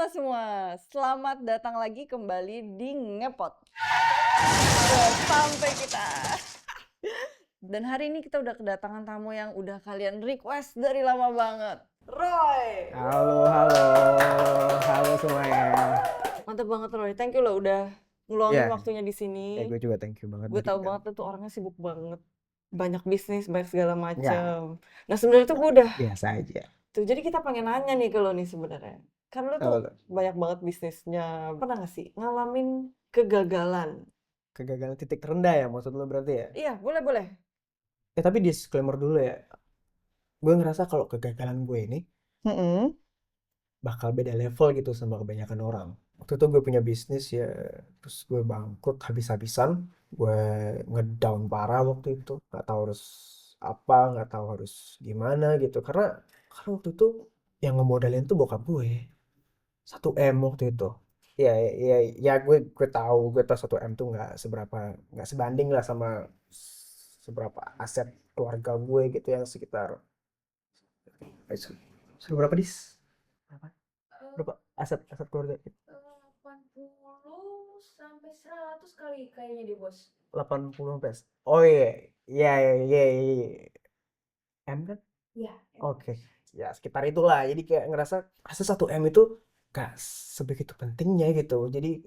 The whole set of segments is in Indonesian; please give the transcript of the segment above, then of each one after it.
Halo semua, selamat datang lagi kembali di Ngepot. Udah sampai kita. Dan hari ini kita udah kedatangan tamu yang udah kalian request dari lama banget. Roy. Halo semuanya. Mantap banget Roy, thank you loh udah ngeluangin Ya, waktunya di sini. gue juga thank you banget Gue udah tahu diundang. banget lu tuh orangnya sibuk banget. Banyak bisnis, banyak segala Ya, macem. Nah sebenarnya tuh gue udah biasa aja. tuh, jadi kita pengen nanya nih ke lo nih sebenarnya. Kan lo tuh Kalau banyak banget bisnisnya. Pernah gak sih ngalamin kegagalan? kegagalan titik rendah ya maksud lo berarti ya? Iya, boleh. Tapi disclaimer dulu ya. Gue ngerasa kalau kegagalan gue ini Mm-mm. bakal beda level gitu sama kebanyakan orang. Waktu itu gue punya bisnis ya, terus gue bangkrut habis-habisan. Gue ngedown parah waktu itu. Nggak tahu harus apa, nggak tahu harus gimana gitu. Karena waktu itu yang ngemodalin tuh bokap gue. 1 M waktu itu. Ya gue tahu 1 M tuh nggak sebanding lah sama seberapa aset keluarga gue gitu yang sekitar berapa berapa berapa aset keluarga 80 sampai 100 kali kayaknya deh bos. 80 sampai. Oh iya iya iya iya iya. M kan. Iya. Oke, ya sekitar itulah. Jadi kayak ngerasa 1 M itu gak sebegitu pentingnya gitu. Jadi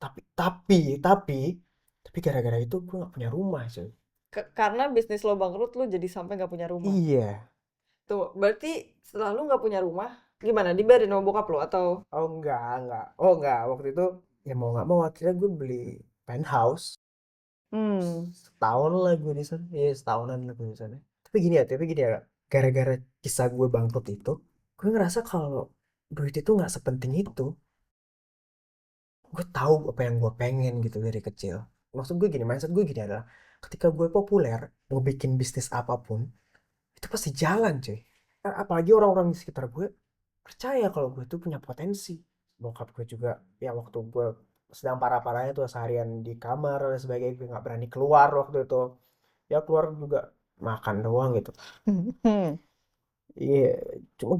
tapi tapi tapi tapi gara-gara itu gue nggak punya rumah cuy. Karena bisnis lo bangkrut, lo jadi sampai nggak punya rumah. Iya. Tuh, berarti setelah lo nggak punya rumah, gimana? Dibayarin sama bokap lo atau? Oh enggak waktu itu ya mau nggak mau akhirnya gue beli penthouse. Hmm. Setahun lah gue di sana. Iya setahunan lah gue di sana. Tapi gini ya gara-gara kisah gue bangkrut itu gue ngerasa kalau duit itu nggak sepenting itu. Gue tahu apa yang gue pengen gitu dari kecil. Maksud gue gini, mindset gue gini adalah ketika gue populer mau bikin bisnis apapun itu pasti jalan cuy. Apalagi orang-orang di sekitar gue percaya kalau gue tuh punya potensi. Bokap gue juga ya waktu gue sedang parah-parahnya tuh seharian di kamar dan sebagainya gue nggak berani keluar waktu itu. Ya keluar juga makan doang gitu. Hmm. Iya, cuma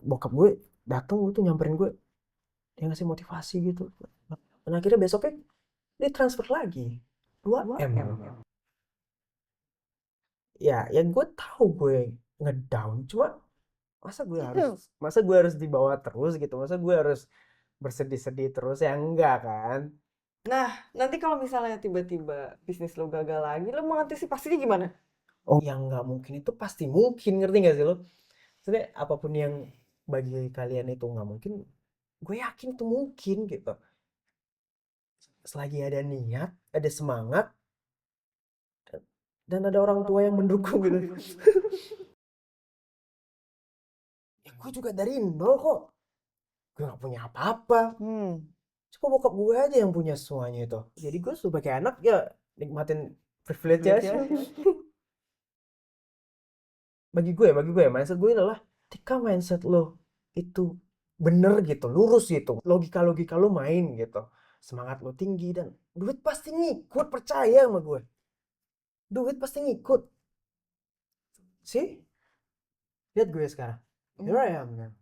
bokap gue datang gue tuh nyamperin gue, dia ngasih motivasi gitu. Dan akhirnya besoknya dia transfer lagi 2 M. Ya gue tahu gue ngedown, cuma masa gue harus dibawa terus gitu, masa gue harus bersedih-sedih terus ya enggak kan. Nah, nanti kalau misalnya tiba-tiba bisnis lo gagal lagi, lo mengantisipasinya gimana? Oh yang nggak mungkin itu pasti mungkin, ngerti nggak sih lo? Maksudnya apapun yang bagi kalian itu nggak mungkin, gue yakin itu mungkin gitu. Selagi ada niat, ada semangat, dan ada orang tua yang mendukung gitu. Ya gue juga dari nol kok. Gue gak punya apa-apa. Hmm. Cuma bokap gue aja yang punya semuanya itu. Jadi gue sebagai anak ya nikmatin privilege aja. Bagi gue, mindset gue adalah ketika mindset lo itu bener gitu, lurus gitu, logika lo main gitu, semangat lo tinggi dan duit pasti ngikut, percaya sama gue. Duit pasti ngikut. Sih? Lihat gue sekarang. Here I am man.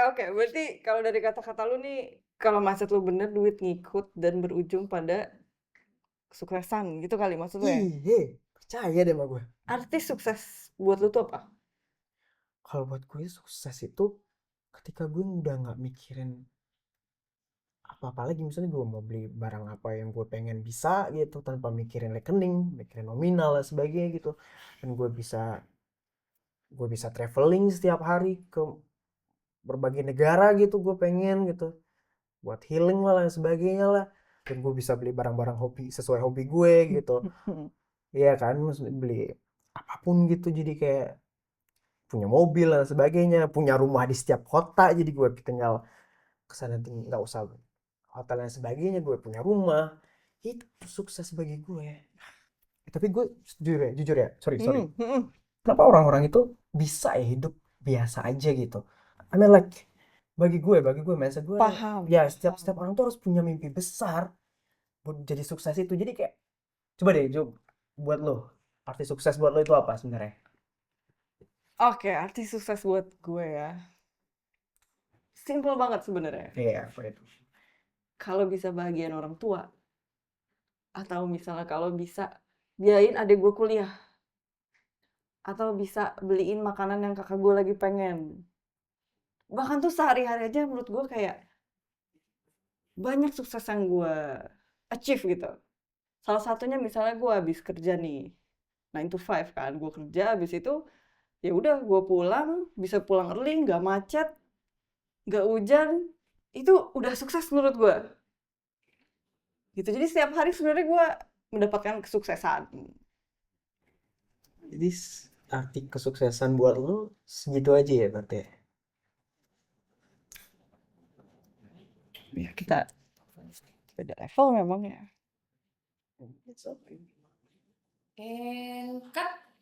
Oke. Berarti kalau dari kata-kata lu nih, kalau mindset lu bener, duit ngikut dan berujung pada kesuksesan gitu kali maksud lu ya? Iya, percaya deh sama gue. Artis sukses buat lu tuh apa? Kalau buat gue sukses itu ketika gue udah nggak mikirin apa-apa lagi, misalnya gue mau beli barang apa yang gue pengen bisa gitu tanpa mikirin rekening, mikirin nominal dan sebagainya gitu. Dan gue bisa traveling setiap hari ke berbagai negara gitu, gue pengen gitu buat healing lah dan sebagainya lah. Dan gue bisa beli barang-barang hobi sesuai hobi gue gitu. Iya kan, maksudnya beli apapun gitu, jadi kayak punya mobil dan sebagainya, punya rumah di setiap kota, jadi gue tinggal kesana nggak usah hotel dan sebagainya, gue punya rumah. Itu sukses bagi gue. Tapi gue jujur ya, sorry, kenapa orang-orang itu bisa ya hidup biasa aja gitu. I mean like bagi gue mindset gue Paham. ya setiap orang tuh harus punya mimpi besar buat jadi sukses itu. Jadi kayak coba deh buat lo, arti sukses buat lo itu apa sebenarnya? Oke, artis sukses buat gue ya. simple banget sebenarnya. Iya, apa itu? Kalau bisa bahagiain orang tua, atau misalnya kalau bisa biayain adik gue kuliah, atau bisa beliin makanan yang kakak gue lagi pengen. Bahkan tuh sehari-hari aja menurut gue kayak banyak sukses yang gue achieve gitu. Salah satunya misalnya gue habis kerja nih, 9 to 5 kan, gue kerja habis itu ya udah gue pulang, bisa pulang early, nggak macet, nggak hujan, itu udah sukses menurut gue. Gitu. Jadi setiap hari sebenarnya gue mendapatkan kesuksesan. Jadi arti kesuksesan buat lu segitu aja ya berarti ya? Ya kita beda level memang ya. And cut.